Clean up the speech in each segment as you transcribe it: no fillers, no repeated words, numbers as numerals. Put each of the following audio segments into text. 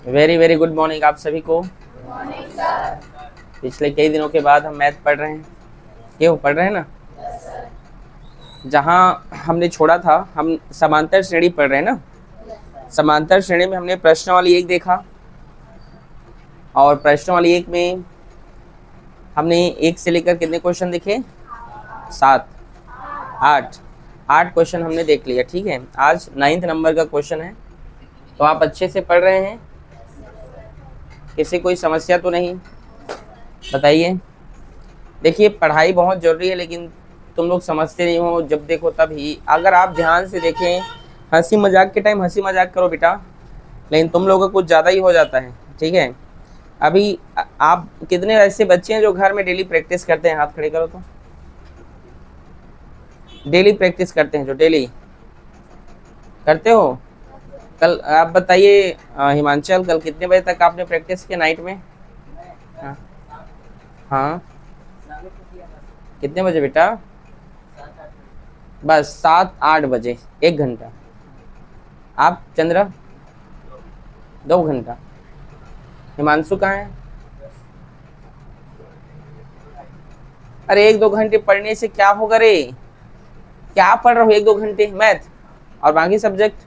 Very very good morning आप सभी को। पिछले कई दिनों के बाद हम मैथ पढ़ रहे हैं। क्यों पढ़ रहे हैं ना? जहाँ हमने छोड़ा था हम समांतर श्रेणी पढ़ रहे हैं ना। समांतर श्रेणी में हमने प्रश्नावली 1 देखा और प्रश्नावली 1 में हमने 1 से लेकर कितने क्वेश्चन देखे? 7 8 क्वेश्चन हमने देख लिया। ठीक है, आज 9th नंबर का क्वेश्चन है। तो आप अच्छे से पढ़ रहे हैं? किसी कोई समस्या तो नहीं? बताइए। देखिए पढ़ाई बहुत ज़रूरी है, लेकिन तुम लोग समझते नहीं हो। जब देखो तब ही, अगर आप ध्यान से देखें, हंसी मजाक के टाइम हंसी मजाक करो बेटा, लेकिन तुम लोगों का कुछ ज़्यादा ही हो जाता है। ठीक है, अभी आप कितने ऐसे बच्चे हैं जो घर में डेली प्रैक्टिस करते हैं? हाथ खड़े करो तो। डेली प्रैक्टिस करते हैं जो डेली करते हो? कल आप बताइए हिमांचल, कल कितने बजे तक आपने प्रैक्टिस किया नाइट में? हाँ कितने बजे बेटा? बस 7-8 बजे, 1 घंटा। आप चंद्रा 2 घंटा। हिमांशु कहाँ है? अरे 1-2 घंटे पढ़ने से क्या होगा रे? क्या पढ़ रहे हो 1-2 घंटे? मैथ और बाकी सब्जेक्ट?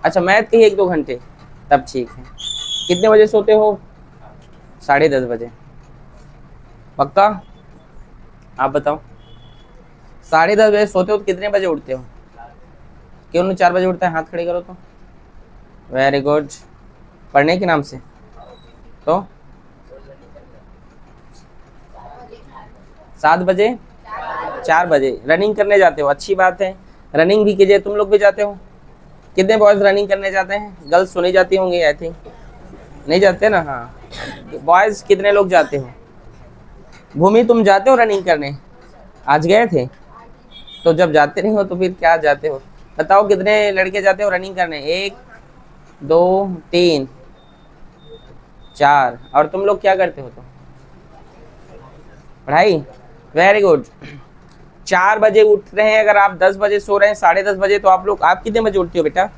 अच्छा मैथ के ही 1-2 घंटे, तब ठीक है। कितने बजे सोते हो? 10:30 बजे। पक्का? आप बताओ। 10:30 बजे सोते हो तो कितने बजे उठते हो? क्यों नहीं 4 बजे उठता है? हाथ खड़े करो तो। Very good. पढ़ने के नाम से तो 7 बजे 4 बजे रनिंग करने जाते हो? अच्छी बात है, रनिंग भी कीजिए। तुम लोग भी जाते हो? कितने बॉयज रनिंग करने जाते हैं? गर्ल्स सुनी जाती होंगी आई थिंक। नहीं जाते ना? हाँ बॉयज कितने लोग जाते हो? भूमि तुम जाते हो रनिंग करने? आज गए थे? तो जब जाते नहीं हो तो फिर क्या जाते हो? बताओ कितने लड़के जाते हो रनिंग करने? 1 2 3 4। और तुम लोग क्या करते हो? तो पढ़ाई। Very good. 4 बजे उठ रहे हैं, अगर आप 10 बजे सो रहे हैं, 10:30 बजे, तो आप कितने बजे उठते हो बेटा?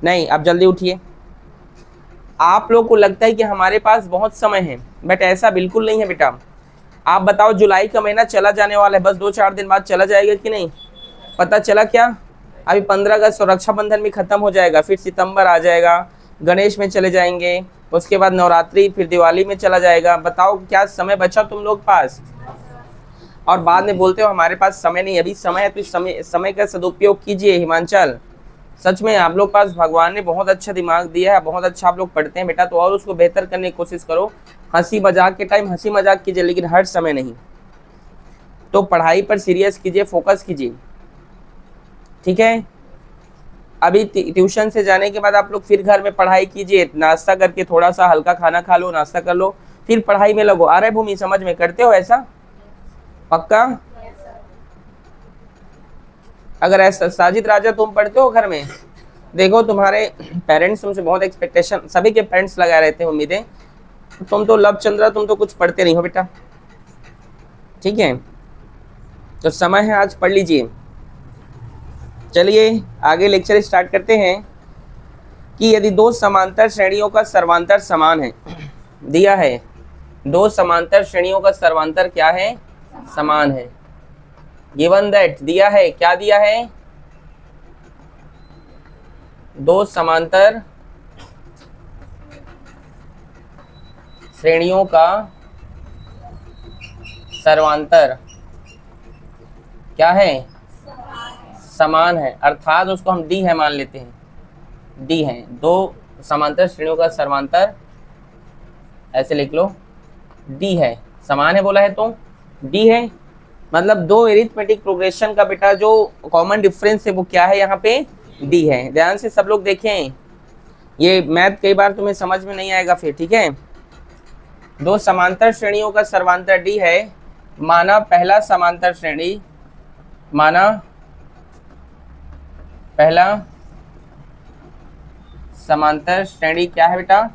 नहीं, आप जल्दी उठिए। आप लोग को लगता है कि हमारे पास बहुत समय है, बट ऐसा बिल्कुल नहीं है बेटा। आप बताओ, जुलाई का महीना चला जाने वाला है, बस 2-4 दिन बाद चला जाएगा कि नहीं? पता चला क्या? अभी 15 अगस्त रक्षाबंधन भी खत्म हो जाएगा, फिर सितंबर आ जाएगा, गणेश में चले जाएंगे, उसके बाद नवरात्रि, फिर दिवाली में चला जाएगा। बताओ क्या समय बचा तुम लोग पास? और बाद में बोलते हो हमारे पास समय नहीं। अभी समय है तो समय का सदुपयोग कीजिए। हिमांचल सच में आप लोग पास भगवान ने बहुत अच्छा दिमाग दिया है, बहुत अच्छा आप लोग पढ़ते हैं बेटा, तो और उसको बेहतर करने की कोशिश करो। हंसी मजाक के टाइम हंसी मजाक कीजिए, लेकिन हर समय नहीं। तो पढ़ाई पर सीरियस कीजिए, फोकस कीजिए। ठीक है, अभी ट्यूशन से जाने के बाद आप लोग फिर घर में पढ़ाई कीजिए। नाश्ता करके थोड़ा सा हल्का खाना खा लो, नाश्ता कर लो, फिर पढ़ाई में लगो। आ रहा है भूमि समझ में? करते हो ऐसा? पक्का? अगर ऐसा साजिद राजा तुम पढ़ते हो घर में? देखो तुम्हारे पेरेंट्स तुमसे बहुत एक्सपेक्टेशन, सभी के पेरेंट्स लगा रहते हैं उम्मीदें। तुम तो लब चंद्रा, तुम तो कुछ पढ़ते नहीं हो बेटा। ठीक है, तो समय है, आज पढ़ लीजिए। चलिए आगे लेक्चर स्टार्ट करते हैं कि यदि 2 समांतर श्रेणियों का सर्वांतर समान है, दिया है 2 समांतर श्रेणियों का सर्वांतर क्या है? समान है। गिवन दैट, दिया है, क्या दिया है? 2 समांतर श्रेणियों का सर्वांतर क्या है? समान है। अर्थात उसको हम डी है मान लेते हैं। डी है, 2 समांतर श्रेणियों का सर्वांतर, ऐसे लिख लो, डी है। समान है बोला है तो डी है, मतलब 2 एरिथमेटिक प्रोग्रेशन का बेटा जो कॉमन डिफरेंस है वो क्या है? यहाँ पे डी है। ध्यान से सब लोग देखें, ये मैथ कई बार तुम्हें समझ में नहीं आएगा फिर। ठीक है, 2 समांतर श्रेणियों का सर्वांतर डी है। माना पहला समांतर श्रेणी, माना पहला समांतर श्रेणी क्या है बेटा?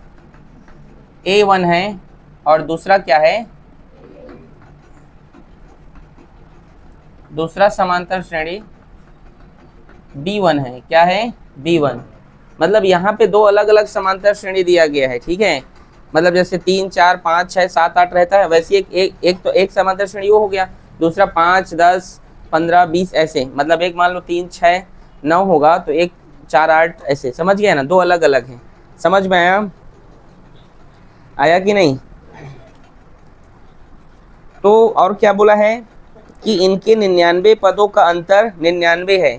A1 है, और दूसरा क्या है? दूसरा समांतर श्रेणी B1 है। क्या है? B1। मतलब यहाँ पे दो अलग अलग समांतर श्रेणी दिया गया है, ठीक है। मतलब जैसे 3 4 5 6 7 8 रहता है, वैसे एक तो एक समांतर श्रेणी वो हो गया, दूसरा 5 10 15 20 ऐसे, मतलब एक मान लो 3 6 9 होगा तो एक 4 8 ऐसे, समझ गया ना, दो अलग अलग हैं। समझ में आया कि नहीं? तो और क्या बोला है कि इनके 99 पदों का अंतर 99 है।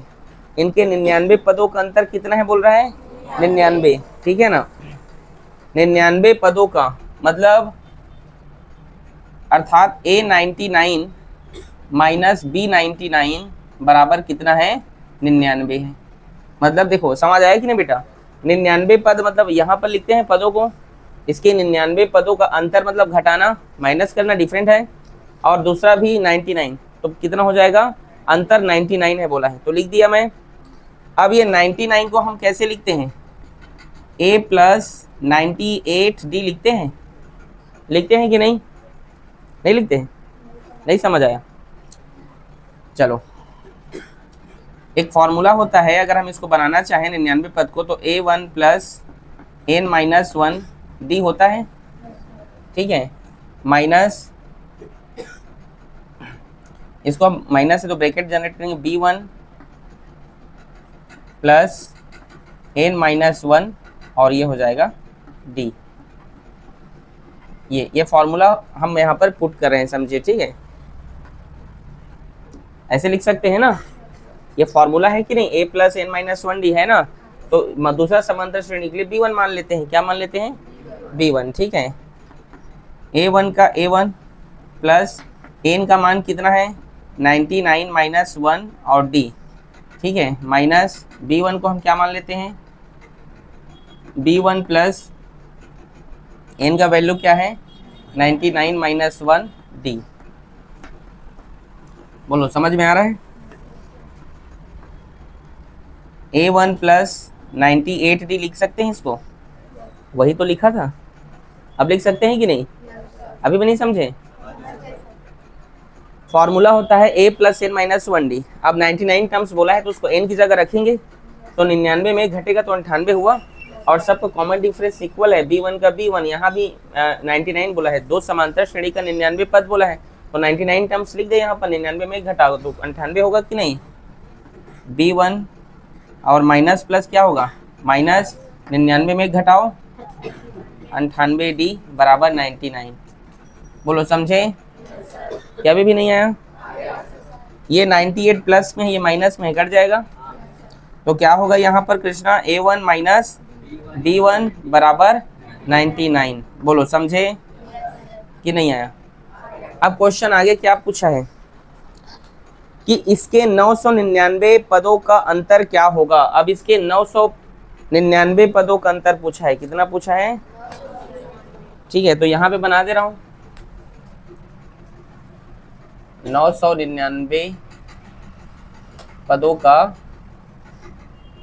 इनके 99 पदों का अंतर कितना है बोल रहा है? 99, ठीक है ना। 99 पदों का मतलब अर्थात A99 माइनस B99 बराबर कितना है? 99 है। मतलब देखो समझ आया कि नहीं बेटा? 99 पद मतलब यहाँ पर लिखते हैं पदों को, इसके 99 पदों का अंतर मतलब घटाना माइनस करना, डिफरेंट है, और दूसरा भी 99, तो कितना हो जाएगा? अंतर 99 है बोला है तो लिख दिया मैं। अब ये 99 को हम कैसे लिखते हैं? A प्लस 98D लिखते हैं, लिखते हैं कि नहीं? नहीं लिखते हैं? नहीं समझ आया? चलो, एक फॉर्मूला होता है, अगर हम इसको बनाना चाहें 99 पद को, तो A1 प्लस N-1D होता है, ठीक है, माइनस इसको हम माइनस है तो ब्रैकेट जनरेट करेंगे, B1 प्लस N-1 और ये हो जाएगा D। ये फॉर्मूला हम यहाँ पर पुट कर रहे हैं, समझिए, ठीक है। ऐसे लिख सकते हैं ना, ये फॉर्मूला है कि नहीं? A प्लस N-1D है ना, तो दूसरा समांतर श्रेणी के लिए B1 मान लेते हैं। क्या मान लेते हैं? B1, ठीक है। A1 का A1 प्लस N का मान कितना है? 99 माइनस 1 और D, ठीक है, माइनस B1 को हम क्या मान लेते हैं? B1 प्लस N का वैल्यू क्या है? 99 माइनस 1 D। बोलो समझ में आ रहा है? A1 प्लस 98D लिख सकते हैं इसको, वही तो लिखा था, अब लिख सकते हैं कि नहीं? अभी भी नहीं समझे? फॉर्मूला होता है A प्लस N-1D। अब 99 टर्म्स बोला है तो उसको N की जगह रखेंगे, तो 99 में घटेगा तो 98 हुआ, और सबको कॉमन डिफरेंस इक्वल है, B1 का B1, यहाँ भी 99 बोला है, दो समांतर श्रेणी का 99 पद बोला है, तो 99 टर्म्स लिख दे यहाँ पर, 99 में घटाओ तो 98 होगा कि नहीं? B1 और माइनस प्लस क्या होगा? माइनस 99 में घटाओ 98D बराबर 99। बोलो समझे? क्या अभी भी नहीं आया? ये 98 प्लस में, ये माइनस में कट जाएगा, तो क्या होगा यहाँ पर कृष्णा? A1 माइनस B1 बराबर 99। बोलो समझे कि नहीं आया? अब क्वेश्चन आगे क्या पूछा है कि इसके 999 पदों का अंतर क्या होगा। अब इसके 999 पदों का अंतर पूछा है, कितना पूछा है? ठीक है, तो यहाँ पे बना दे रहा हूँ 999 पदों का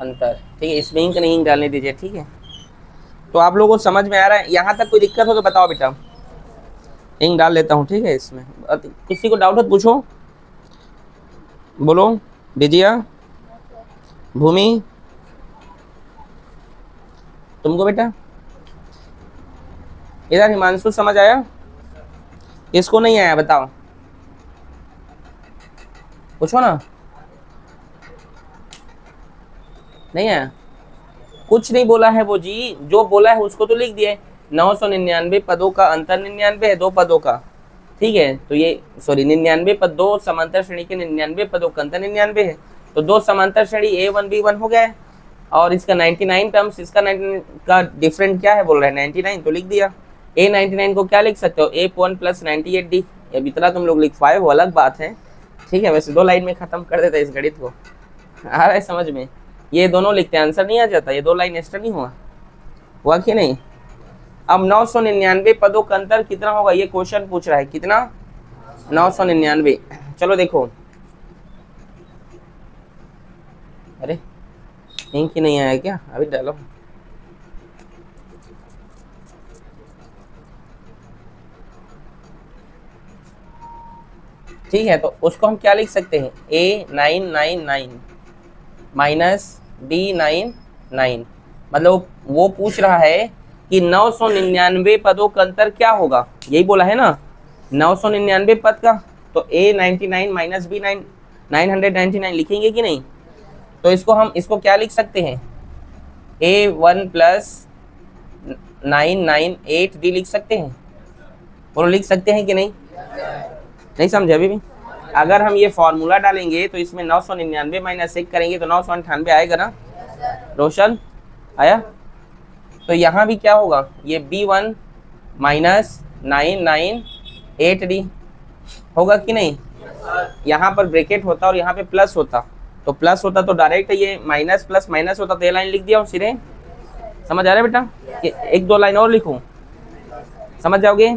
अंतर, ठीक है, इसमें इंक नहीं डालने दीजिए, ठीक है। तो आप लोगों को समझ में आ रहा है? यहाँ तक कोई दिक्कत हो तो बताओ बेटा, इंक डाल लेता हूँ, ठीक है। इसमें किसी को डाउट हो तो पूछो, बोलो। विजया, भूमि, तुमको बेटा? इधर हिमांशु समझ आया? किसको नहीं आया बताओ, पूछो ना। नहीं आया? कुछ नहीं बोला है वो जी, जो बोला है उसको तो लिख दिए। 999 पदों का अंतर 99 है, दो पदों का, ठीक है। तो ये सॉरी 99 पद, दो समांतर श्रेणी के 99 पदों का अंतर 99 है, तो दो समांतर श्रेणी A1 B1 हो गया, और इसका 99 टर्म्स, इसका 99 का डिफरेंट क्या है बोल रहे हैं? 99, तो लिख दिया। A99 को क्या लिख सकते हो? A1 plus 98D। अब इतना तुम लोग लिख पाए वो अलग बात है, ठीक है। वैसे 2 लाइन में खत्म कर देता है इस गणित को, आ रहा है समझ में? ये दोनों लिखते हैं, आंसर नहीं आ जाता, ये 2 लाइन एक्स्ट्रा नहीं हुआ कि नहीं? अब 999 पदों का अंतर कितना होगा, ये क्वेश्चन पूछ रहा है, कितना? 999। चलो देखो, अरे इंक ही नहीं आया क्या? अभी डालो। ठीक है, तो उसको हम क्या लिख सकते हैं? A999 माइनस D99, मतलब वो पूछ रहा है कि 999 पदों का अंतर क्या होगा, यही बोला है ना 999 पद का। तो A 99 माइनस B 999 लिखेंगे कि नहीं। तो इसको क्या लिख सकते हैं, A1 प्लस 998D लिख सकते हैं, बोलो लिख सकते हैं कि नहीं, नहीं समझे अभी भी। अगर हम ये फॉर्मूला डालेंगे तो इसमें 999 माइनस 1 करेंगे तो 998 आएगा ना, रोशन आया। तो यहाँ भी क्या होगा, ये B1 माइनस 998D होगा कि नहीं। यहाँ पर ब्रैकेट होता और यहाँ पे प्लस होता, तो प्लस होता तो डायरेक्ट ये माइनस प्लस माइनस होता, तो ये लाइन लिख दिया हूँ सिरे। समझ आ रहा है बेटा, कि एक दो लाइन और लिखूँ, समझ जाओगे।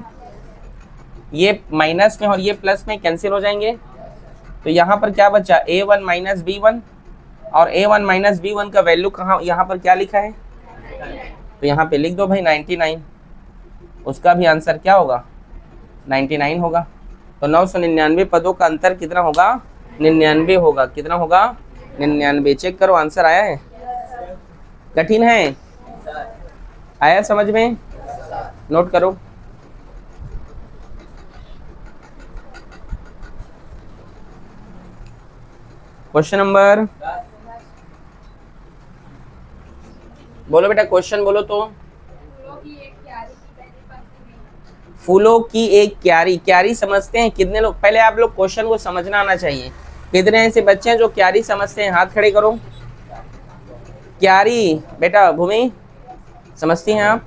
ये माइनस में और ये प्लस में कैंसिल हो जाएंगे, तो यहाँ पर क्या बचा A1 माइनस B1, और A1 माइनस B1 का वैल्यू कहाँ, यहाँ पर क्या लिखा है, तो यहाँ पे लिख दो भाई 99, उसका भी आंसर क्या होगा 99 होगा। तो 999 पदों का अंतर कितना होगा, 99 होगा। कितना होगा 99। चेक करो आंसर आया है, कठिन है, आया समझ में, नोट करो। क्वेश्चन नंबर, बोलो बेटा क्वेश्चन बोलो। तो फूलों की एक क्यारी, क्यारी समझते हैं कितने लोग, पहले आप लोग क्वेश्चन को समझना आना चाहिए। कितने ऐसे बच्चे हैं जो क्यारी समझते हैं, हाथ खड़े करो। क्यारी बेटा भूमि समझती हैं आप,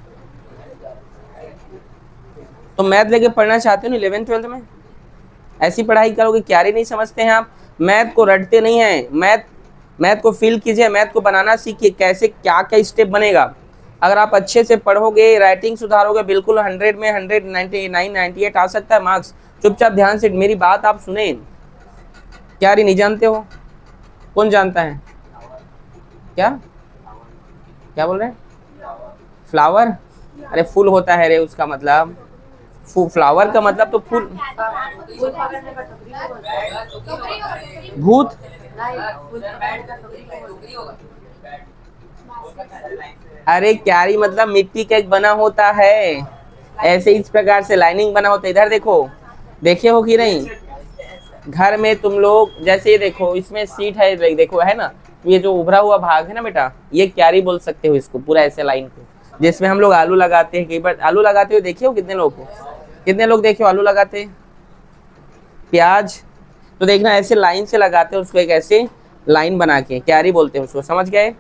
तो मैथ लेके पढ़ना चाहते हो ना 11th 12th में, ऐसी पढ़ाई करोगे। क्यारी नहीं समझते हैं आप, मैथ को रटते नहीं हैं, मैथ को फील कीजिए, मैथ को बनाना सीखिए, कैसे क्या क्या स्टेप बनेगा। अगर आप अच्छे से पढ़ोगे, राइटिंग सुधारोगे, बिल्कुल 100 में 199 98 आ सकता है मार्क्स। चुपचाप ध्यान से मेरी बात आप सुने। क्यारी नहीं जानते हो, कौन जानता है, क्या क्या बोल रहे हैं, फ्लावर, अरे फूल होता है रे, उसका मतलब फ्लावर का मतलब तो फूल, भूत, अरे क्यारी मतलब मिट्टी का एक बना होता है, ऐसे इस प्रकार से लाइनिंग बना होता है। इधर देखो, देखे हो कि नहीं, घर में तुम लोग जैसे ये देखो, इसमें सीट है, देखो है ना, ये जो उभरा हुआ भाग है ना बेटा, ये क्यारी बोल सकते हो इसको, पूरा ऐसे लाइन को, जिसमें हम लोग आलू लगाते हैं। कई बार आलू लगाते हुए देखे हो कितने लोग को, कितने लोग देखे हो आलू लगाते, प्याज, तो देखना ऐसे लाइन से लगाते हैं उसको, एक ऐसे लाइन बना के क्यारी बोलते हैं उसको, समझ गए।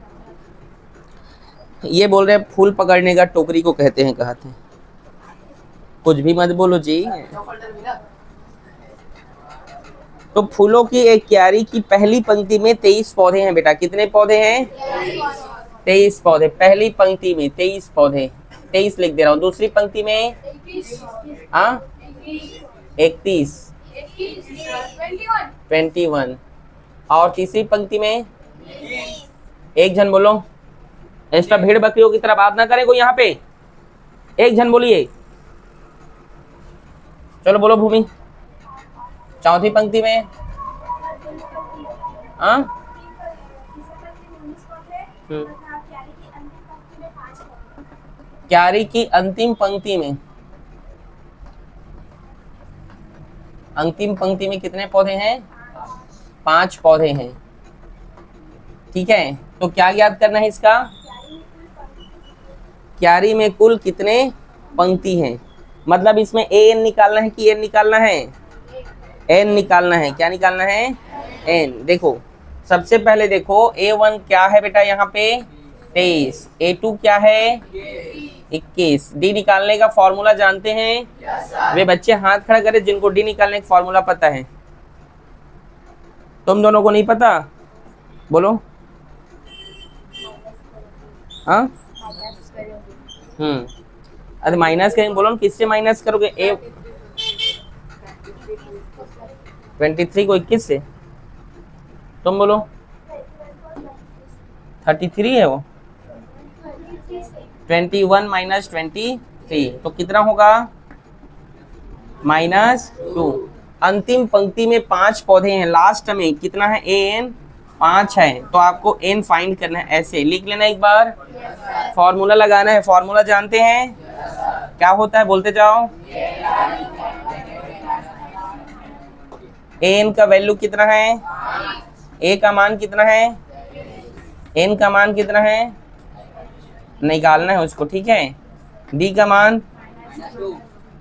ये बोल रहे हैं फूल पकड़ने का टोकरी को कहते हैं, कहते हैं, कुछ भी मत बोलो जी। तो फूलों की एक क्यारी की पहली पंक्ति में 23 पौधे हैं बेटा, कितने पौधे हैं 23 पौधे, पहली पंक्ति में 23 पौधे, 23 लिख दे रहा हूँ। दूसरी पंक्ति में 31, 21, और तीसरी पंक्ति में एक जन बोलो, एक्स्ट्रा भेड़ बकरियों की तरह बात ना करे कोई यहाँ पे, एक जन बोलिए, चलो बोलो भूमि। चौथी पंक्ति में क्यारी की अंतिम पंक्ति में, अंतिम पंक्ति में कितने पौधे हैं 5 पौधे हैं, ठीक है। तो क्या याद करना है इसका, क्यारी में कुल कितने पंक्ति हैं, मतलब इसमें an निकालना है कि n निकालना है, n निकालना है। क्या निकालना है n। देखो सबसे पहले देखो A1 क्या है बेटा यहाँ पे 23, A2 क्या है 21। D निकालने का फॉर्मूला जानते हैं वे बच्चे हाथ खड़ा करें जिनको D निकालने का फॉर्मूला पता है, तुम दोनों को नहीं पता बोलो। हाँ अरे माइनस करेंगे, बोलो किससे माइनस करोगे, 23 को 21 से, तुम बोलो 33 है वो, 21 माइनस 23 तो कितना होगा -2। अंतिम पंक्ति में 5 पौधे हैं, लास्ट में कितना है an 5 है, तो आपको n फाइंड करना है। ऐसे लिख लेना एक बार, फॉर्मूला लगाना है। फॉर्मूला जानते हैं क्या होता है, बोलते जाओ। n का वैल्यू कितना है, a का मान कितना है, n का मान कितना है, निकालना है उसको, ठीक है। d का मान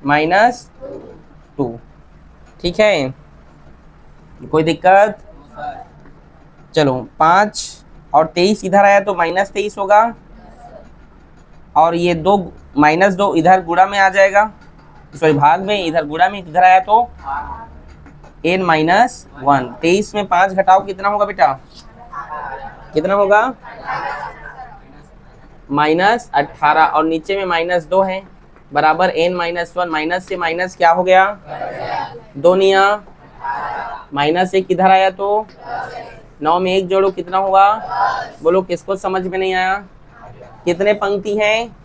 -2, ठीक है, कोई दिक्कत। चलो 5 और 23 इधर आया तो -23 होगा, और ये 2 -2 इधर गुणा में आ जाएगा, सॉरी भाग में, इधर गुणा में, इधर आया तो n -1। 23 में 5 घटाओ कितना होगा बेटा, कितना होगा, -18, और नीचे में -2 है, बराबर n -1। माइनस से माइनस क्या हो गया, 2 निया, -1 किधर आया तो 9 में 1 जोड़ो कितना हुआ, बोलो किसको समझ में नहीं आया। कितने पंक्ति हैं,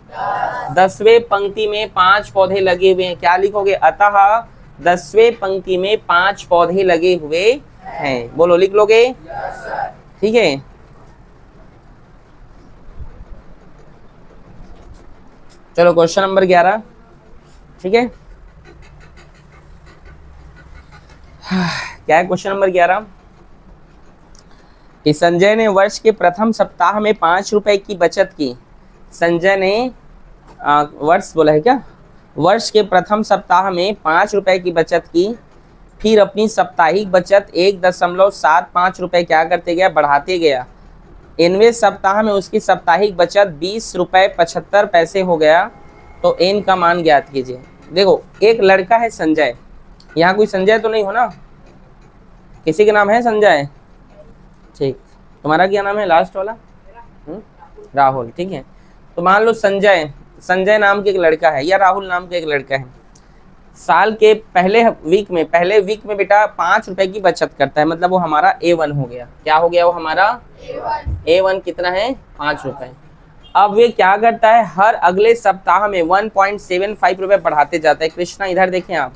10वें पंक्ति में 5 पौधे लगे हुए हैं। क्या लिखोगे, अतः 10वें पंक्ति में 5 पौधे लगे हुए हैं, बोलो लिख लोगे, ठीक है। चलो क्वेश्चन नंबर 11, ठीक है। क्या है क्वेश्चन नंबर 11 कि संजय ने वर्ष के प्रथम सप्ताह में 5 रुपए की बचत की। संजय ने वर्ष बोला है क्या, वर्ष के प्रथम सप्ताह में 5 रुपए की बचत की, फिर अपनी साप्ताहिक बचत 1.75 रुपए क्या करते गया, बढ़ाते गया। 9वें सप्ताह में उसकी साप्ताहिक बचत 20 रुपए 75 पैसे हो गया, तो n का मान ज्ञात कीजिए। देखो एक लड़का है संजय, यहाँ कोई संजय तो नहीं हो ना, किसी का नाम है संजय, ठीक। तुम्हारा क्या नाम है लास्ट वाला, राहुल, ठीक है। तो मान लो संजय नाम के एक लड़का है, या राहुल नाम का एक लड़का है। साल के पहले वीक में बेटा 5 रुपए की बचत करता है, मतलब वो हमारा A1 हो गया। क्या हो गया, वो हमारा A1 कितना है, 5 रुपए। अब वे क्या करता है, हर अगले सप्ताह में 1.75 रुपए बढ़ाते जाता है। कृष्णा इधर देखें आप,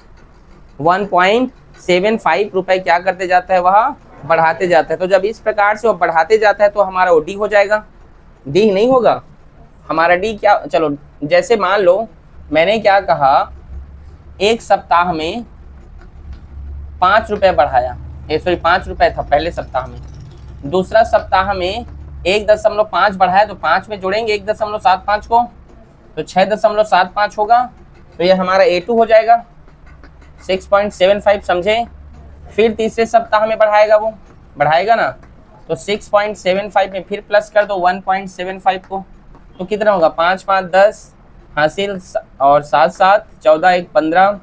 1.75 रुपए क्या करते जाता है, वह बढ़ाते जाता है। तो जब इस प्रकार से वो बढ़ाते जाता है तो हमारा वो डी हो जाएगा, डी नहीं होगा हमारा डी क्या। चलो जैसे मान लो मैंने क्या कहा, एक सप्ताह में 5 रुपए बढ़ाया, सॉरी 5 रुपए था पहले सप्ताह में, दूसरा सप्ताह में 1.5 बढ़ाया, तो 5 में जोड़ेंगे 1.75 को, तो 6.75 होगा, तो ये हमारा A2 हो जाएगा, 6.75, समझे। फिर तीसरे सप्ताह में बढ़ाएगा ना, तो 6.75 में फिर प्लस कर दो 1.75 को, तो कितना होगा, 5 5 10 हासिल, और 7 7 14 1 15,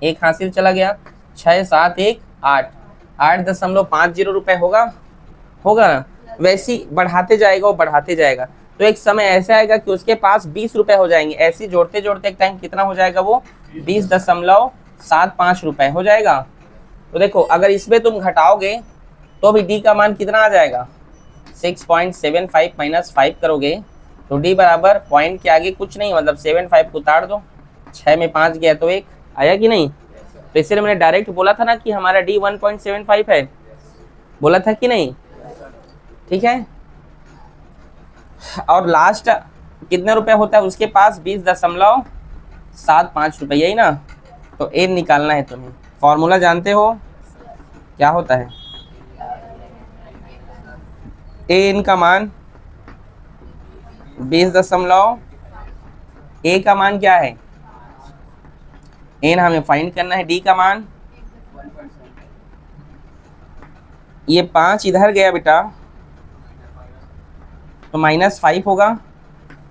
1 हासिल चला गया, 6 7 1 8, 8.50 रुपए होगा ना। वैसे ही बढ़ाते जाएगा, वो बढ़ाते जाएगा, तो एक समय ऐसा आएगा कि उसके पास 20 रुपए हो जाएंगे। ऐसे जोड़ते जोड़ते एक टाइम कितना हो जाएगा, वो 20.75 रुपए हो जाएगा। तो देखो अगर इसमें तुम घटाओगे तो भी डी का मान कितना आ जाएगा, 6.75 - 5 करोगे तो डी बराबर पॉइंट के आगे कुछ नहीं, मतलब 75 को उतार दो, 6 में 5 गया तो 1 आया कि नहीं। तो इसलिए मैंने डायरेक्ट बोला था ना कि हमारा डी 1.75 है, बोला था कि नहीं, ठीक है। और लास्ट कितने रुपए होता है उसके पास, 20.75 रुपए, यही ना। तो ए निकालना है तुम्हें, फॉर्मूला जानते हो क्या होता है, ए का मान 20 ए का मान क्या है, एन हमें फाइंड करना है, डी का मान, ये 5 इधर गया बेटा तो -5 होगा,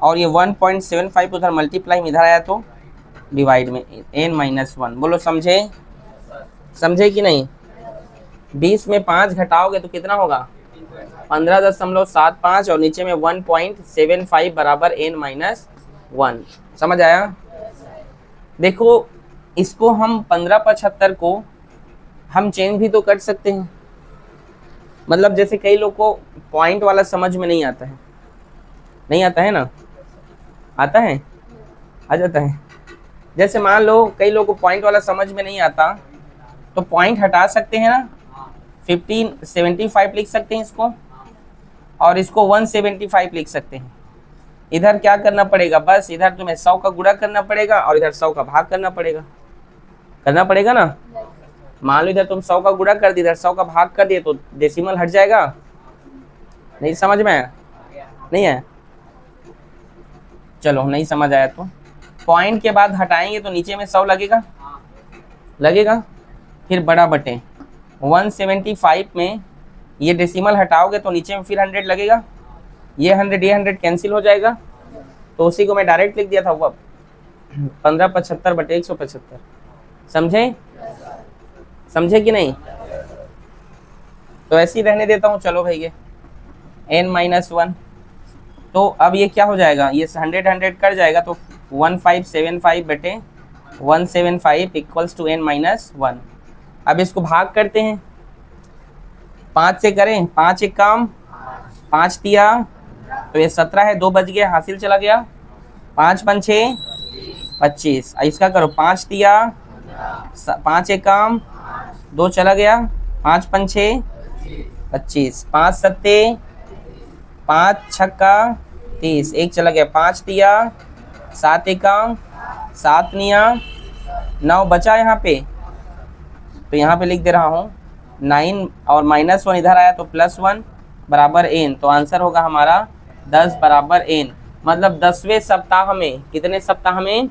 और ये 1.75 उधर मल्टीप्लाई में इधर आया तो डिवाइड में n-1। बोलो समझे कि नहीं। 20 में 5 घटाओगे तो कितना होगा, 15.75, और नीचे में 1.75 बराबर n-1। समझ आया। देखो इसको हम 1575 को हम चेंज भी तो कर सकते हैं, मतलब जैसे कई लोग को पॉइंट वाला समझ में नहीं आता है, ना, आता है, आ जाता है। जैसे मान लो कई लोग को पॉइंट वाला समझ में नहीं आता, तो पॉइंट हटा सकते हैं ना, 1575 लिख सकते हैं इसको, और इसको 175 लिख सकते हैं। इधर क्या करना पड़ेगा, बस इधर तुम्हें 100 का गुणा करना पड़ेगा और इधर 100 का भाग करना पड़ेगा ना। मान लो इधर तुम 100 का गुणा कर दिए, इधर 100 का भाग कर दिए तो डेसिमल हट जाएगा। नहीं समझ में आया? नहीं है? चलो नहीं समझ आया तो पॉइंट के बाद हटाएंगे तो नीचे में 100 लगेगा। फिर बड़ा बटे 175 में ये डेसिमल हटाओगे तो नीचे में फिर 100 लगेगा। ये 100 कैंसिल हो जाएगा, तो उसी को मैं डायरेक्ट लिख दिया था वो 1575 बटे 175। समझे कि नहीं? तो ऐसे ही रहने देता हूँ। चलो भैया n-1, तो अब ये क्या हो जाएगा, ये 100 कट जाएगा तो 1575 बटे 175 इक्वल्स टू n-1। अब इसको भाग करते हैं, 5 से करें, 5 एक काम 5 दिया तो ये 17 है, 2 बच गया, हासिल चला गया। 5 5 6 25, इसका करो 5 दिया, 5 एक काम 2 चला गया, 5 5 6 25, 5 7 5 छक्का 30, 1 चला गया, 5 दिया, 7 एक काम 7 निया 9 बचा यहाँ पे, तो यहाँ पे लिख दे रहा हूँ 9 और -1 इधर आया तो +1 बराबर n। तो आंसर होगा हमारा 10 बराबर n। मतलब 10वें सप्ताह में, कितने सप्ताह में?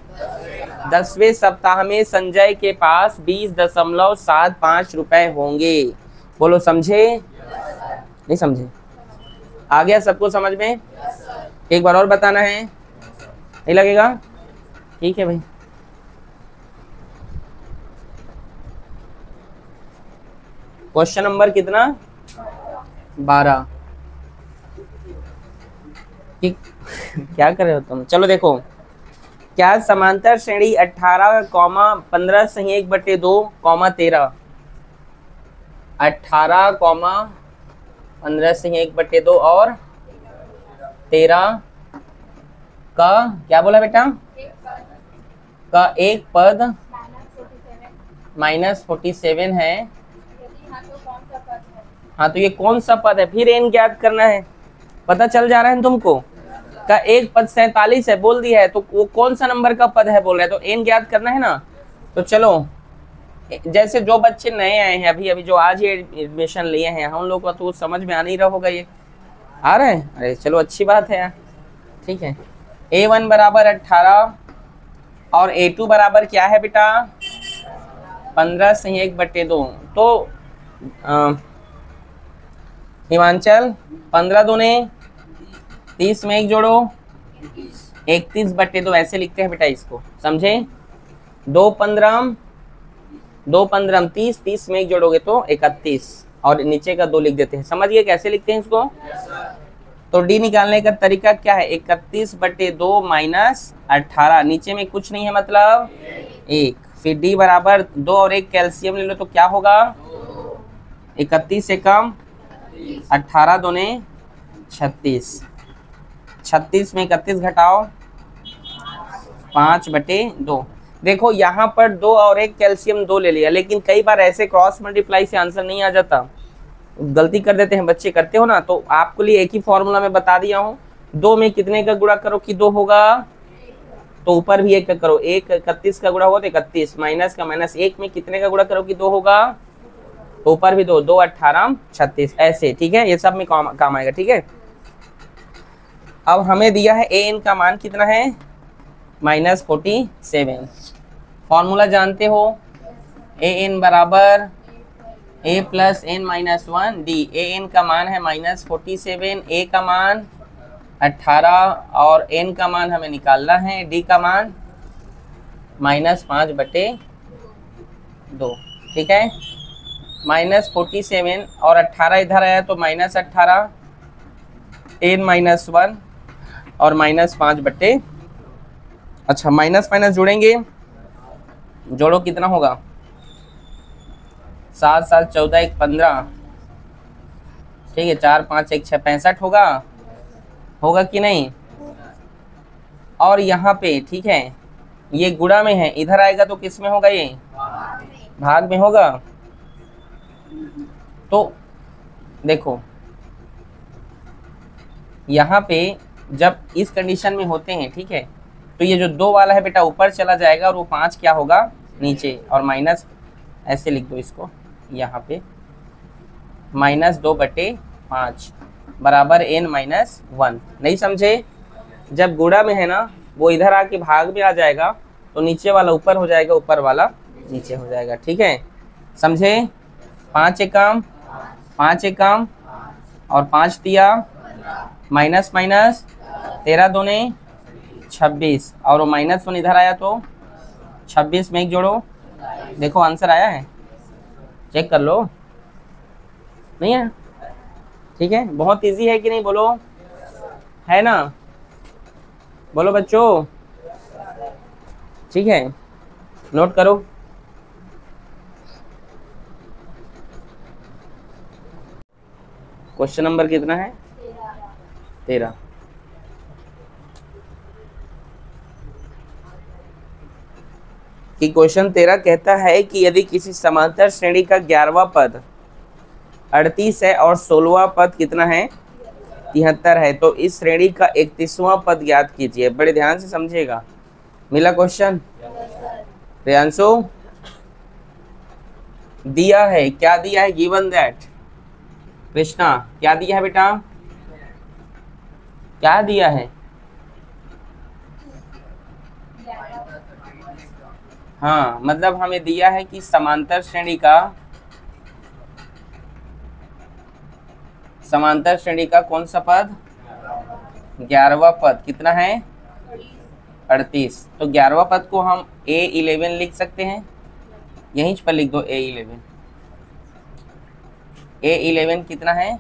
10वें सप्ताह में संजय के पास 20.75 रुपए होंगे। बोलो समझे? नहीं समझे? आ गया सबको समझ में? एक बार और बताना है, नहीं लगेगा? ठीक है भाई। क्वेश्चन नंबर कितना? 12। क्या कर रहे हो तुम? चलो देखो, क्या समांतर श्रेणी 18,15 सही 1/2, 13 18, 15 सही 1/2 और 13 का क्या बोला बेटा? का एक पद -47 है। हाँ तो ये कौन सा पद है? फिर n ज्ञात करना है। पता चल जा रहा है तुमको? का एक पद 47 है बोल दिया है, तो वो कौन सा नंबर का पद है बोल रहा है, तो n ज्ञात करना है ना। तो चलो, जैसे जो बच्चे नए आए हैं अभी जो आज ही एडमिशन लिए हैं, हम लोग को तो समझ में आ नहीं रहा होगा। ये आ रहा है? अरे चलो अच्छी बात है यार। ठीक है, a1 बराबर 18 और a2 बराबर क्या है बेटा? 15 सही 1/2। तो हिमांचल 15 दूने 30 में 1 जोड़ो 31/2 ऐसे लिखते हैं बेटा इसको, समझे? 2 15 30, 30 में 1 जोड़ोगे तो 31 और नीचे का 2 लिख देते हैं। समझिए कैसे लिखते हैं इसको? तो d निकालने का तरीका क्या है? 31/2 - 18, नीचे में कुछ नहीं है मतलब 1। फिर d बराबर 2 और 1 कैल्शियम ले लो तो क्या होगा? 31 से कम 18 दूने 36, 36 में 31 घटाओ 5/2। देखो यहाँ पर 2 और 1 कैल्शियम 2 ले लिया, लेकिन कई बार ऐसे क्रॉस मल्टीप्लाई से आंसर नहीं आ जाता, गलती कर देते हैं बच्चे, करते हो ना। तो आपके लिए एक ही फॉर्मूला में बता दिया हूँ। 2 में कितने का गुणा करो कि 2 होगा, तो ऊपर भी 1 का करो। 1 31 का गुणा होगा तो 31, माइनस का माइनस। 1 में कितने का गुणा करो कि 2 होगा, तो ऊपर भी 2, 2 18 36 ऐसे। ठीक है, ये सब में काम आएगा। ठीक है, अब हमें दिया है an का मान कितना है? -47। फॉर्मूला जानते हो? an बराबर a + n-1 d। an का मान है -47, a का मान 18 और n का मान हमें निकालना है, d का मान -5/2। ठीक है, -47 और 18 इधर आया तो -18, n-1 और -5/। अच्छा, माइनस माइनस जोड़ेंगे, जोड़ो कितना होगा? 7 7 14 1 15। ठीक है, 4 5 1 6 65 होगा कि नहीं? और यहाँ पे ठीक है ये गुणा में है, इधर आएगा तो किस में होगा? ये भाग में होगा। तो देखो यहाँ पे जब इस कंडीशन में होते हैं, ठीक है, तो ये जो 2 वाला है बेटा ऊपर चला जाएगा और वो 5 क्या होगा नीचे, और माइनस ऐसे लिख दो इसको यहाँ पे -2/5 बराबर n-1। नहीं समझे? जब गुणा में है ना वो इधर आके भाग में आ जाएगा तो नीचे वाला ऊपर हो जाएगा, ऊपर वाला नीचे हो जाएगा। ठीक है, समझे? 5 एकम 5 एकम और 5 दिया माइनस माइनस 13 दूने 26 और वो -1 इधर आया तो 26 में एक जोड़ो। देखो आंसर आया है, चेक कर लो। नहीं है? ठीक है, बहुत इजी है कि नहीं बोलो, है ना? बोलो बच्चों, ठीक है, नोट करो। क्वेश्चन नंबर कितना है? 13। कि क्वेश्चन 13 कहता है कि यदि किसी समांतर श्रेणी का 11वां पद 38 है और 16वां पद कितना है? 73 है, तो इस श्रेणी का 31वां पद ज्ञात कीजिए। बड़े ध्यान से समझिएगा। मिला क्वेश्चन? प्रियांशु दिया है, क्या दिया है? Given that. कृष्णा क्या दिया है बेटा? क्या दिया है? हाँ, मतलब हमें दिया है कि समांतर श्रेणी का कौन सा पद? 11वां पद कितना है? 38। तो 11वां पद को हम A11 लिख सकते हैं, यहीं पर लिख दो A11। A11 कितना है?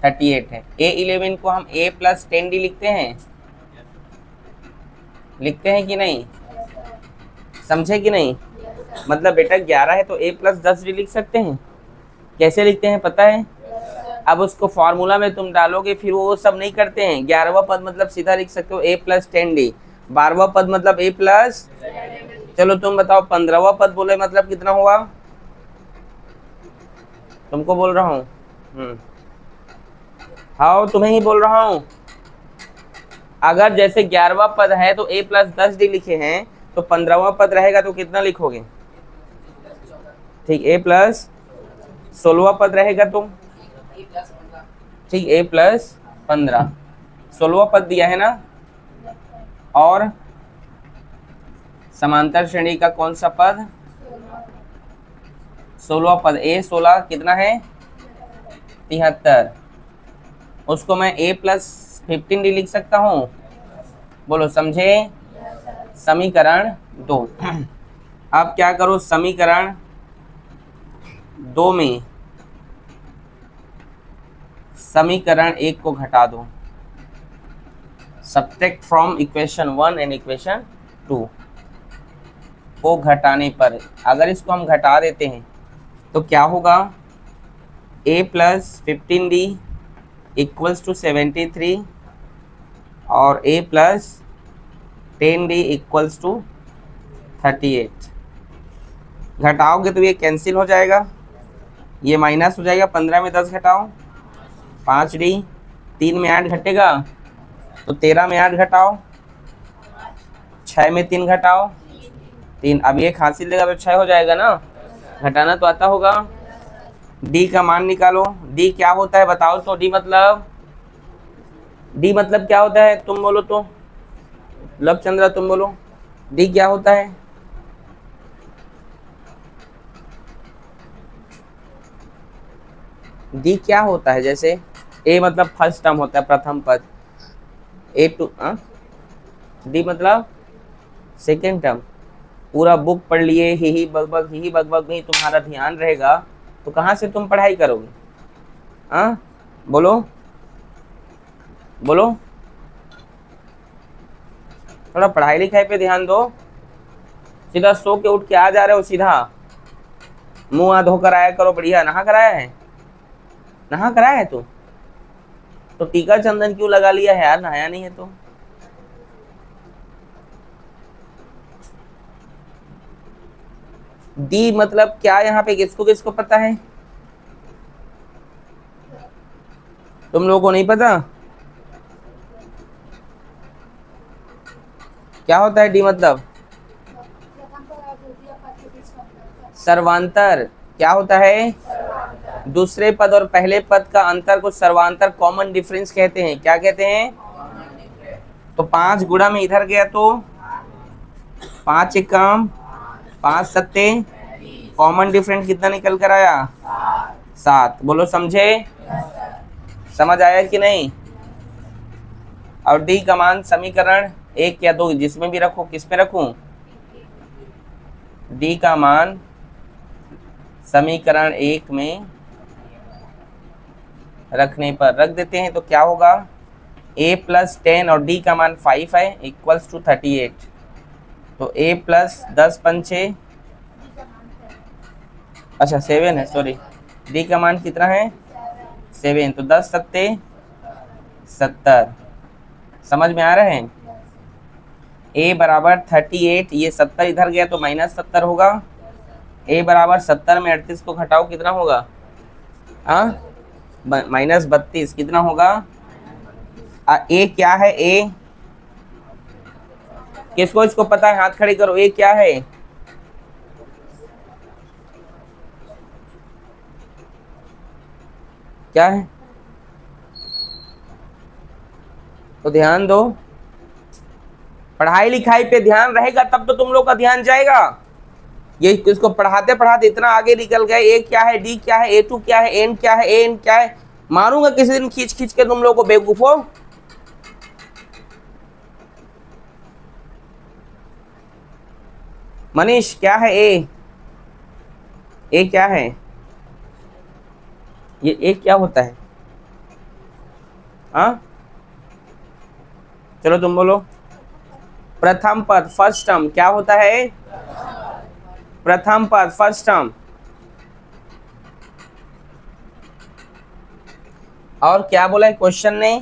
38 है। A11 को हम A+10D लिखते हैं, लिखते हैं कि नहीं? समझे कि नहीं? मतलब बेटा 11 है तो A+10D लिख सकते हैं। कैसे लिखते हैं पता है? अब उसको फॉर्मूला में तुम डालोगे, फिर वो सब नहीं करते हैं। 11वां पद मतलब सीधा लिख सकते हो A+10D। 12वां पद मतलब A+, चलो तुम बताओ 15वां पद बोले मतलब कितना हुआ? तुमको बोल रहा हूँ। हाँ, तुम्हें ही बोल रहा हूँ। अगर जैसे 11वां पद है तो A+10D लिखे हैं, तो 15वां पद रहेगा तो कितना लिखोगे? ठीक, A+16वां पद रहेगा तो ठीक A+15। 16वां पद दिया है ना। और समांतर श्रेणी का कौन सा पद? 16वां पद। A16 कितना है? 73। उसको मैं A+15D लिख सकता हूँ। बोलो समझे? समीकरण 2। अब क्या करो, समीकरण 2 में समीकरण 1 को घटा दो। Subtract from equation 1 and equation 2 को घटाने पर, अगर इसको हम घटा देते हैं तो क्या होगा? A+15D = 73 और A+10D = 38। घटाओगे तो ये कैंसिल हो जाएगा, ये माइनस हो जाएगा। 15 में 10 घटाओ 5D, 3 में 8 घटेगा तो 13 में 8 घटाओ, 6 में 3 घटाओ 3। अब ये हासिल देगा तो 6 हो जाएगा ना। घटाना तो आता होगा। D का मान निकालो। D क्या होता है बताओ तो? D मतलब क्या होता है? तुम बोलो तो, लवचंद्रा तुम बोलो, D क्या होता है? D क्या होता है? जैसे A मतलब फर्स्ट टर्म होता है, प्रथम पद। D मतलब सेकेंड टर्म। पूरा बुक पढ़ लिए, ही बकबक में तुम्हारा ध्यान रहेगा तो कहाँ से तुम पढ़ाई करोगे? हाँ बोलो बोलो, थोड़ा पढ़ाई लिखाई पे ध्यान दो। सीधा सो के उठ के आ जा रहे हो, सीधा मुंह हाथ धोकर आया करो। बढ़िया नहा कर आया है? नहा कर आया है तो टीका चंदन क्यों लगा लिया है यार? नहाया नहीं है तो। डी मतलब क्या यहाँ पे? किसको किसको पता है? तुम लोगों को नहीं पता क्या होता है डी मतलब? सर्वांतर। क्या होता है? दूसरे पद और पहले पद का अंतर को सर्वांतर, कॉमन डिफरेंस कहते हैं। क्या कहते हैं? तो 5 गुणा में इधर गया तो 5 एकम 5 सत्ते, कॉमन डिफरेंस कितना निकल कर आया? 7। बोलो समझे? समझ आया कि नहीं? और डी का मान समीकरण 1 या 2 जिसमें भी रखो, किस पे रखूं? डी का मान समीकरण 1 में रखने पर रख देते हैं तो क्या होगा? a + 10 और d का मान 5 है इक्वल्स टू 38। तो a + 10 पंचे, अच्छा 7 है, सॉरी, d का मान कितना है? 7। तो 10 सत्ते 70। समझ में आ रहा है? a बराबर 38, ये 70 इधर गया तो -70 होगा। a बराबर 70 में 38 को घटाओ कितना होगा? हाँ, -32 कितना होगा? a क्या है? a किसको इसको पता है? हाथ खड़े करो। a क्या है? क्या है? तो ध्यान दो, पढ़ाई लिखाई पे ध्यान रहेगा तब तो तुम लोग का ध्यान जाएगा। ये इसको पढ़ाते पढ़ाते इतना आगे निकल गए। ए क्या है, डी क्या है, A2 क्या है, एन क्या है, एन क्या है, मारूंगा किसी दिन खींच खींच के तुम लोगों को बेवकूफो। मनीष क्या है? ए क्या है? ये ए क्या होता है? हाँ चलो तुम बोलो। प्रथम पद, फर्स्ट टर्म। क्या होता है? प्रथम पद, फर्स्ट टर्म। और क्या बोला है क्वेश्चन ने?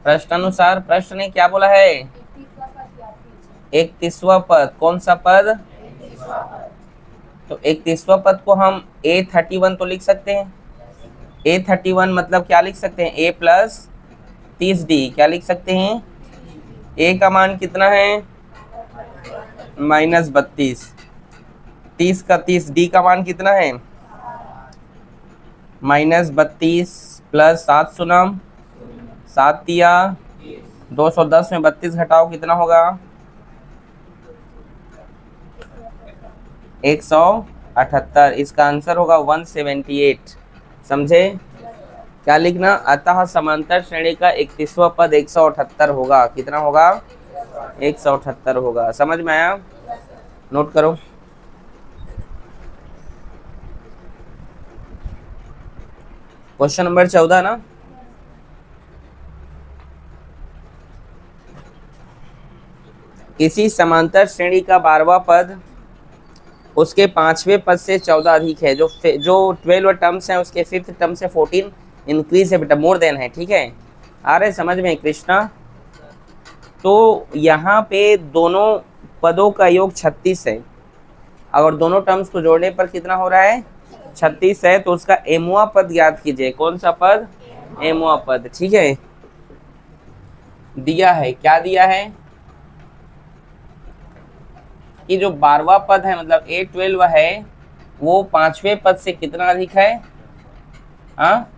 प्रश्नानुसार प्रश्न ने क्या बोला है? 31वां पद। कौन सा पद? तो 31वां पद को हम A31 तो लिख सकते हैं। A31 मतलब क्या लिख सकते हैं? A + 30D। क्या लिख सकते हैं? A का मान कितना है? -32। 30 का 30, D का मान कितना है? -32 + 7 सुनम 7 दिया 210 में 32 घटाओ कितना होगा? 178। इसका आंसर होगा 178। समझे? क्या लिखना? अतः समांतर श्रेणी का 31वां पद 178 होगा। कितना होगा? 178 होगा। समझ में आया? नोट करो। क्वेश्चन नंबर 14 ना। किसी समांतर श्रेणी का 12वां पद उसके 5वें पद से 14 अधिक है। जो 12 टर्म्स हैं उसके 5th टर्म से 14 इंक्रीज है बेटा, मोर देन है। ठीक है, आ रहे समझ में कृष्णा? तो यहाँ पे दोनों पदों का योग 36 है। अगर दोनों टर्म्स को जोड़ने पर कितना हो रहा है? 36 है। तो उसका एमुआ पद याद कीजिए। कौन सा पद? एमुआ पद। ठीक है, दिया है। क्या दिया है? कि जो 12वां पद है मतलब A12 है वो 5वें पद से कितना अधिक है? हाँ,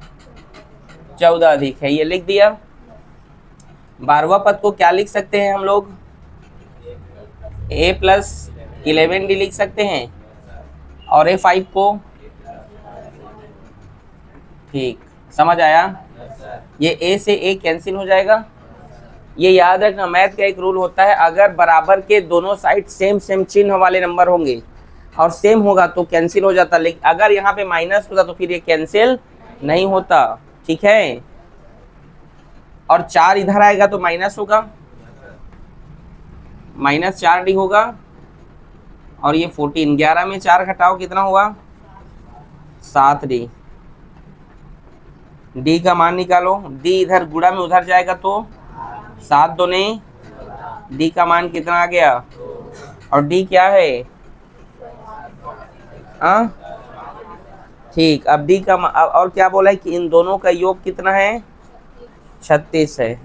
14 अधिक है। ये लिख दिया। 12वां पद को क्या लिख सकते हैं हम लोग? A + 11D लिख सकते हैं। और A5 को, ठीक, समझ आया? ये A से A कैंसिल हो जाएगा। ये याद रखना, मैथ का एक रूल होता है, अगर बराबर के दोनों साइड सेम सेम चिन्ह वाले नंबर होंगे और सेम होगा तो कैंसिल हो जाता, लेकिन अगर यहाँ पे माइनस होता तो फिर ये कैंसिल नहीं होता। ठीक है, और 4 इधर आएगा तो माइनस होगा, -4D होगा। और ये 14, 11 में 4 घटाओ कितना होगा? 7D। D का मान निकालो। D इधर गुणा में उधर जाएगा तो 7 दूने, D का मान कितना आ गया? और D क्या है? हाँ ठीक, अब डी का और क्या बोला है कि इन दोनों का योग कितना है, 36 है।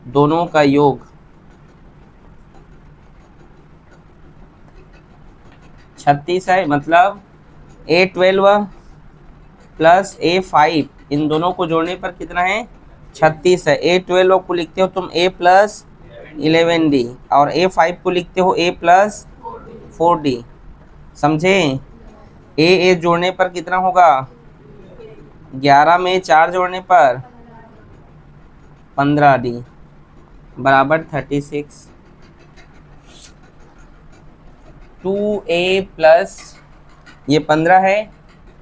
दोनों का योग 36 है, मतलब A12 प्लस A5 इन दोनों को जोड़ने पर कितना है, 36 है। A12 को लिखते हो तुम A प्लस 11D और A5 को लिखते हो A प्लस 4D, समझे। A जोड़ने पर कितना होगा, 11 में 4 जोड़ने पर 15D बराबर 36। 2A प्लस ये 15 है,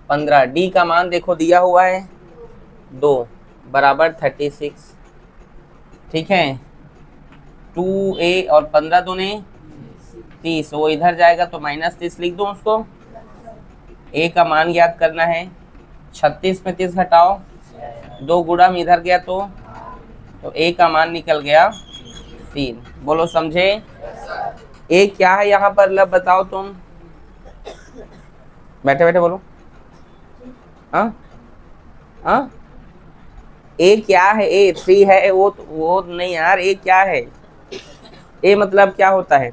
15D का मान देखो दिया हुआ है 2 बराबर 36, ठीक है। 2A और 15 दूने 30, वो इधर जाएगा तो -30 लिख दो उसको। A का मान याद करना है, 36 में 30 हटाओ, 2 गुणा में इधर गया तो A का मान निकल गया 3। बोलो समझे। A क्या है यहाँ पर, लब बताओ तुम, बैठे बैठे बोलो। हाँ हाँ, A क्या है, A 3 है, वो नहीं यार, A क्या है, A मतलब क्या होता है,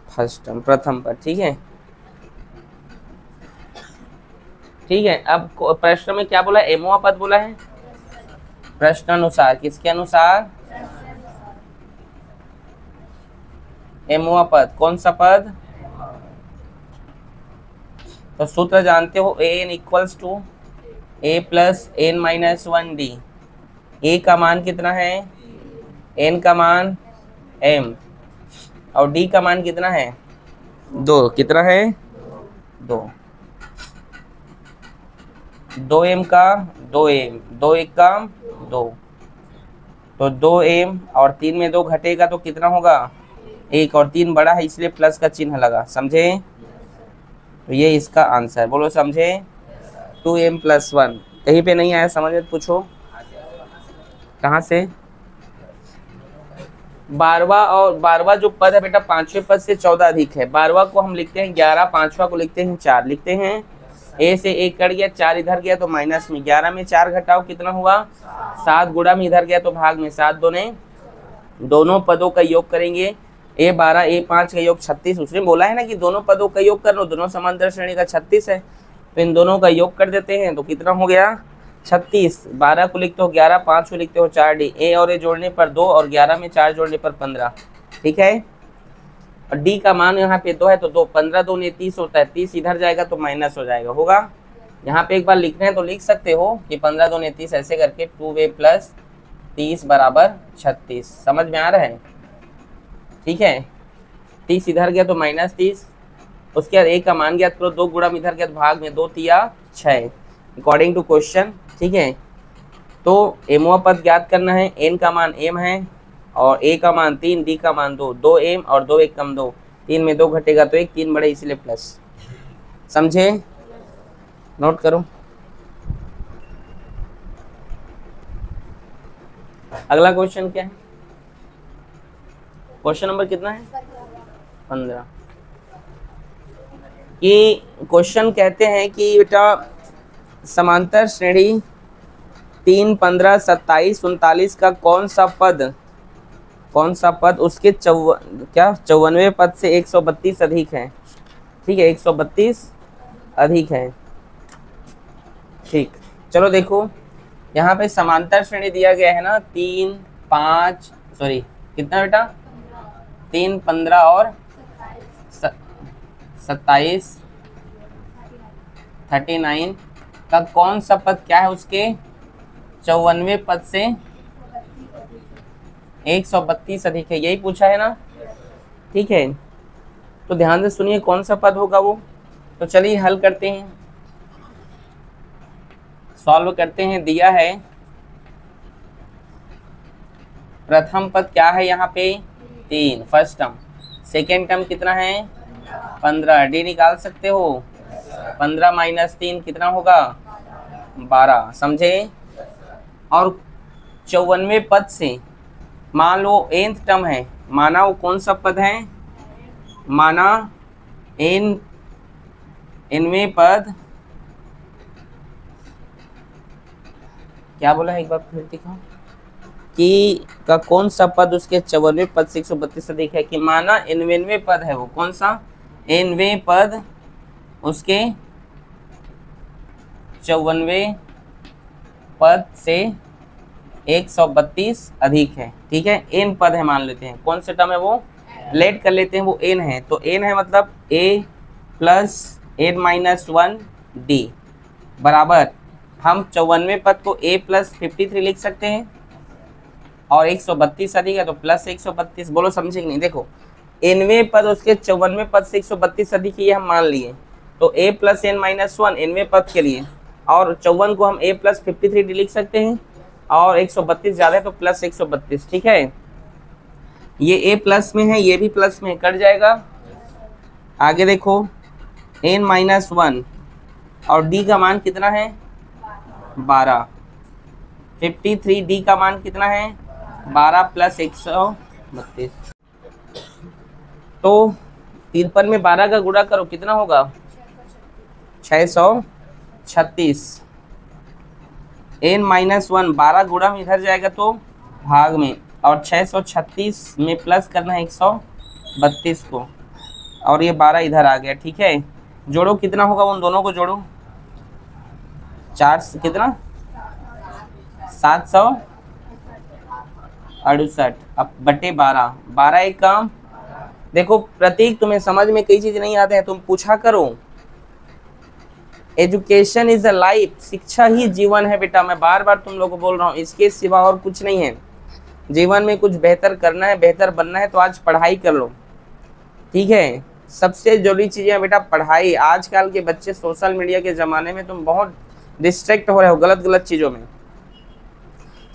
फर्स्ट टर्म, प्रथम पद, ठीक है। ठीक है, अब प्रश्न में क्या बोला, एमोआ पद बोला है, प्रश्न अनुसार, किसके अनुसार, एमोआ पद, कौन सा पद, तो सूत्र जानते हो, an equals to a plus n minus 1d। a का मान कितना है, n का मान m और d का मान कितना है 2, कितना है 2, 2m का 2m, 2 1 का 2, तो 2m और 3 में 2 घटेगा तो कितना होगा 1, और 3 बड़ा है इसलिए प्लस का चिन्ह लगा, समझे। तो ये इसका आंसर, बोलो समझे। 2m प्लस 1, कहीं पे नहीं आया समझ में पूछो कहाँ से। 12वां जो पद है बेटा, 5वें पद से 14 अधिक है। 12वां को हम लिखते हैं 11, 5वां को लिखते हैं 4, लिखते हैं a से 1 कट गया, 4 इधर गया तो माइनस में, 11 में 4 घटाओ कितना हुआ 7, गुणा में इधर गया तो भाग में, 7 दूने, दोनों पदों का योग करेंगे, A12 A5 का योग 36। उसने बोला है ना कि दोनों पदों का योग कर लो, दोनों समांतर श्रेणी का 36 है, तो इन दोनों का योग कर देते हैं तो कितना हो गया 36। 12 को लिखते हो 11, 5 को लिखते हो 4D, A और A जोड़ने पर 2 और 11 में 4 जोड़ने पर 15, ठीक है। और D का मान यहाँ पे 2 है तो 2, 15 2 30 होता है, 30 इधर जाएगा तो माइनस हो जाएगा, होगा। यहाँ पे एक बार लिखना है तो लिख सकते हो कि 15 2 30 ऐसे करके 2a प्लस 30 बराबर 36, समझ में आ रहा है, ठीक है। 30 इधर गया तो -30, उसके बाद a का मान ज्ञात करो, 2 गुणा में इधर गया तो भाग में, 2 तिया 6 अकॉर्डिंग टू क्वेश्चन, ठीक है। तो एमोआ पद ज्ञात करना है, n का मान m है और a का मान 3, d का मान 2, 2m और 2 1 कम 2, 3 में 2 घटेगा तो 1, 3 बड़े इसलिए प्लस, समझे, नोट करो। अगला क्वेश्चन क्या है, क्वेश्चन नंबर कितना है 15। ये क्वेश्चन कहते हैं कि बेटा समांतर श्रेणी 3, 15, 27, 39 का कौन सा पद उसके 54वें पद से 132 अधिक है, ठीक है, 132 अधिक है, ठीक। चलो देखो यहाँ पे समांतर श्रेणी दिया गया है ना, 3, 5, सॉरी कितना बेटा 3, 15 और 27, 39 का कौन सा पद क्या है उसके 54वें पद से 132 अधिक है, यही पूछा है ना, ठीक है। तो ध्यान से सुनिए कौन सा पद होगा वो, तो चलिए हल करते हैं, सॉल्व करते हैं। दिया है प्रथम पद क्या है यहाँ पे 3, फर्स्ट टर्म, सेकेंड टर्म कितना है 15, डी निकाल सकते हो, 15 माइनस 3 कितना होगा 12, समझे। और 54वें पद से मान लो nth टर्म है, माना वो कौन सा पद है माना इनमें पद, क्या बोला है एक बार फिर दिखाओ, कि का कौन सा पद उसके 54वें पद से 132 अधिक है। कि माना 99वें पद है वो कौन सा, 99वें पद उसके 54वें पद से 132 अधिक है। ठीक है, एन पद है मान लेते हैं, कौन से टर्म है वो, लेट कर लेते हैं, वो एन है। तो एन है मतलब ए प्लस एन माइनस 1 डी बराबर, हम 54वें पद को ए प्लस 53 लिख सकते हैं और 132 अधिक है तो प्लस 132। बोलो समझे कि नहीं। देखो एनवें पद उसके 54वें पद से 132 अधिक ये हम मान लिए, तो ए प्लस एन माइनस 1 एनवें पद के लिए, और 54 को हम ए प्लस 53 लिख सकते हैं और 132 ज़्यादा है तो प्लस 132। ठीक है, ये ए प्लस में है, ये भी प्लस में कट जाएगा। आगे देखो एन माइनस 1 और डी का मान कितना है 12, 53 डी का मान कितना है 12 प्लस 132। तो 53 में 12 का गुणा करो कितना होगा 636। एन माइनस 1 12 गुणा में इधर जाएगा तो भाग में, और 636 में प्लस करना है 132 को, और ये 12 इधर आ गया। ठीक है, जोड़ो कितना होगा, उन दोनों को जोड़ो, 4 कितना 768 अब बटे 12, 12 एक काम। देखो प्रतीक तुम्हें समझ में कई चीज नहीं आते हैं तुम पूछा करो। एजुकेशन इज अ लाइफ, शिक्षा ही जीवन है बेटा, मैं बार बार तुम लोग को बोल रहा हूँ, इसके सिवा और कुछ नहीं है। जीवन में कुछ बेहतर करना है, बेहतर बनना है तो आज पढ़ाई कर लो। ठीक है, सबसे जरूरी चीज़ है बेटा पढ़ाई। आजकल के बच्चे सोशल मीडिया के ज़माने में तुम बहुत डिस्ट्रैक्ट हो रहे हो गलत गलत चीज़ों में,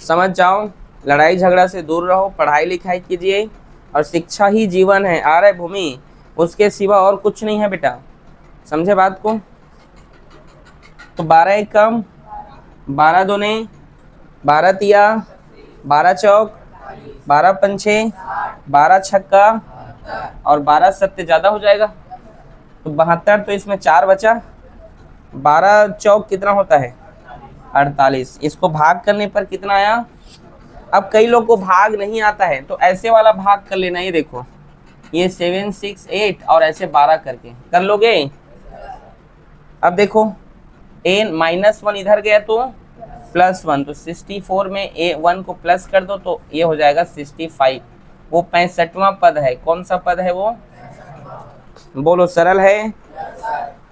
समझ जाओ। लड़ाई झगड़ा से दूर रहो, पढ़ाई लिखाई कीजिए, और शिक्षा ही जीवन है आर्य भूमि, उसके सिवा और कुछ नहीं है बेटा, समझे बात को। तो 12 एक कम, 12 दूने 12 तिया, 12 चौक 12 पंछे, 12 छक्का और 12 सत्ते ज़्यादा हो जाएगा तो 72। तो इसमें 4 बचा, 12 चौक कितना होता है 48। इसको भाग करने पर कितना आया। अब कई लोग को भाग नहीं आता है तो ऐसे वाला भाग कर लेना, ये देखो ये 7 6 8 और ऐसे 12 करके कर लोगे। अब देखो एन माइनस 1 इधर गया तो प्लस 1, तो 64 में ए 1 को प्लस कर दो तो ये हो जाएगा 65। वो 65वां पद है, कौन सा पद है वो, बोलो सरल है,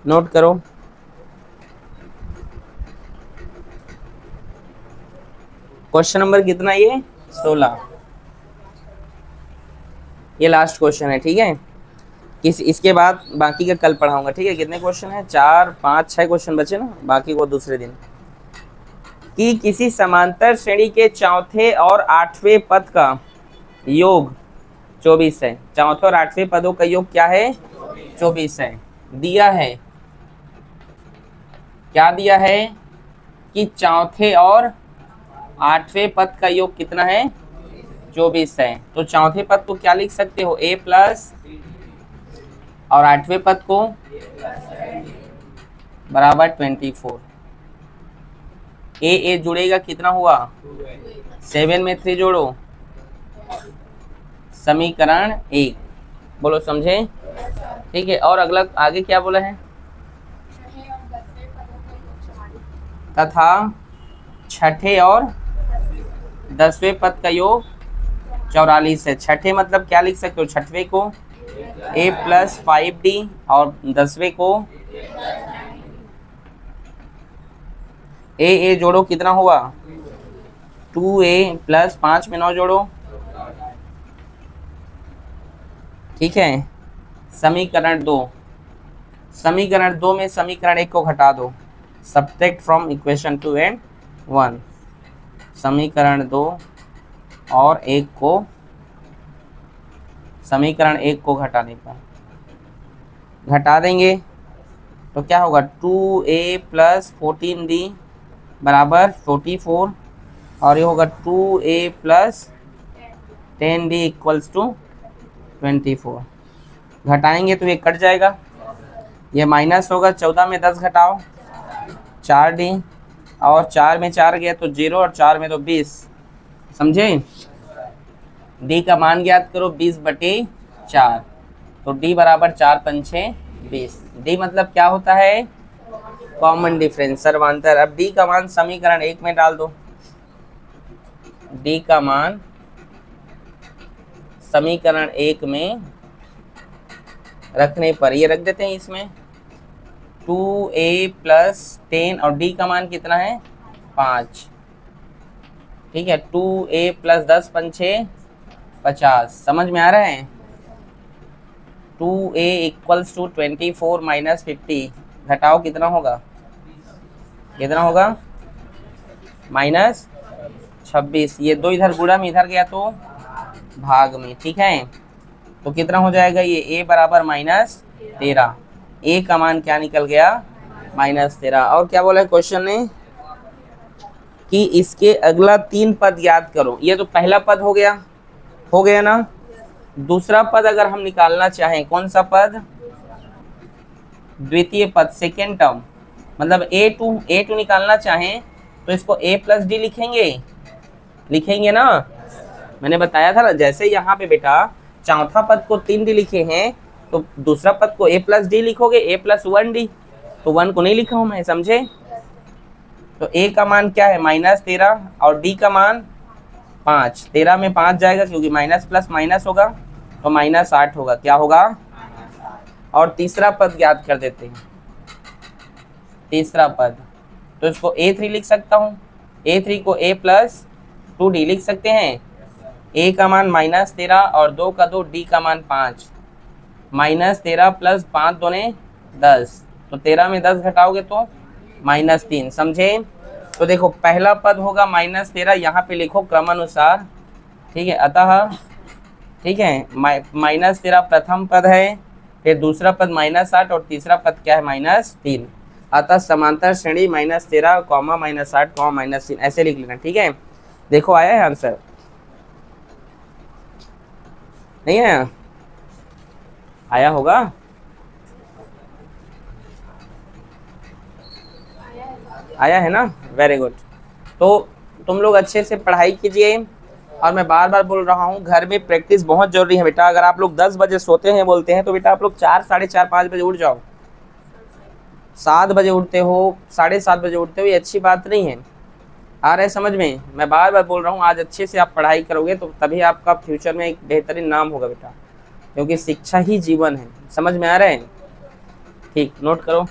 नोट करो। क्वेश्चन नंबर कितना ये 16, ये लास्ट क्वेश्चन है। ठीक है, इसके बाद बाकी का कल पढ़ाऊंगा। ठीक है, कितने क्वेश्चन है 4 5 6 क्वेश्चन बचे ना, बाकी को दूसरे दिन। कि किसी समांतर श्रेणी के चौथे और 8वें पद का योग 24 है। चौथे और 8वें पदों का योग क्या है 24 है। दिया है, क्या दिया है कि चौथे और 8वें पद का योग कितना है 24 है। तो चौथे पद को क्या लिख सकते हो a प्लस, और 8वें पद को बराबर 24। ए जुड़ेगा कितना हुआ 7 में 3 जोड़ो, समीकरण 1। बोलो समझे। ठीक है, और अगला आगे क्या बोला है, तथा छठे और 10वें पद का योग 44 है। छठे मतलब क्या लिख सकते हो, छठवें को a प्लस 5d और 10वें को a जोड़ो कितना हुआ 2a प्लस 5 में 9 जोड़ो। ठीक है, समीकरण 2, समीकरण 2 में समीकरण 1 को घटा दो, सब्ट्रैक्ट फ्रॉम इक्वेशन 2 and 1। समीकरण 2 और 1 को, समीकरण 1 को घटाने पर घटा देंगे तो क्या होगा 2a प्लस 14d बराबर 44, और ये होगा 2a plus 10d equals to 24। घटाएंगे तो ये कट जाएगा, ये माइनस होगा। 14 में 10 घटाओ 4D, और 4 में 4 गया तो 0, और 4 में तो 20। समझे? D का मान ज्ञात करो 20/4, तो D बराबर 4 पंचे 20। D मतलब क्या होता है? कॉमन डिफरेंस, सर्वांतर। अब D का मान समीकरण 1 में डाल दो। D का मान समीकरण 1 में रखने पर ये रख देते हैं इसमें 2A + 10, और D का मान कितना है? 5। ठीक है, 2A + 10 पंचे 50। समझ में आ रहा है? 2A = 24 - 50, घटाओ कितना होगा? कितना होगा? -26। ये 2 इधर गुणा में इधर गया तो भाग में। ठीक है, तो कितना हो जाएगा? ये A बराबर -13। A का मान क्या निकल गया? -13। और क्या बोला है क्वेश्चन ने? कि इसके अगला 3 पद याद करो। ये तो पहला पद हो गया ना। दूसरा पद अगर हम निकालना चाहें, कौन सा पद? द्वितीय पद, सेकेंड टर्म, मतलब A2 निकालना चाहें तो इसको A + D लिखेंगे ना। मैंने बताया था ना, जैसे यहाँ पे बेटा चौथा पद को 3D लिखे हैं, तो दूसरा पद को A + D लिखोगे, A + 1D। तो 1 को नहीं लिखा हूं मैं, समझे? तो A का मान क्या है? -13, और D का मान 5। 13 में 5 जाएगा क्योंकि माइनस प्लस माइनस होगा, तो -8 होगा। क्या होगा? और तीसरा पद ज्ञात कर देते हैं। तीसरा पद, तो इसको A3 लिख सकता हूँ। A3 को A + 2D लिख सकते हैं। A का मान -13 और 2 का 2, D का मान 5। -13 + 5 दूने 10, तो 13 में 10 घटाओगे तो -3। समझे? तो देखो पहला पद होगा -13, यहाँ पे लिखो क्रमानुसार। ठीक है, अतः ठीक है, -13 प्रथम पद है, फिर दूसरा पद -8, और तीसरा पद क्या है? -3। अतः समांतर श्रेणी -13, -8, -3 ऐसे लिख लेना। ठीक है, देखो आया है आंसर? नहीं आया? आया होगा। आया है ना? Very good. तो तुम लोग अच्छे से पढ़ाई कीजिए, और मैं बार बार बोल रहा हूँ, घर में प्रैक्टिस बहुत जरूरी है बेटा। अगर आप लोग 10 बजे सोते हैं बोलते हैं, तो बेटा आप लोग 4, 4:30, 5 बजे उठ जाओ। 7 बजे उठते हो, 7:30 बजे उठते हो, ये अच्छी बात नहीं है। आ रहा है समझ में? मैं बार बार बोल रहा हूँ, आज अच्छे से आप पढ़ाई करोगे तो तभी आपका फ्यूचर में एक बेहतरीन नाम होगा बेटा, क्योंकि शिक्षा ही जीवन है। समझ में आ रहा है? ठीक, नोट करो।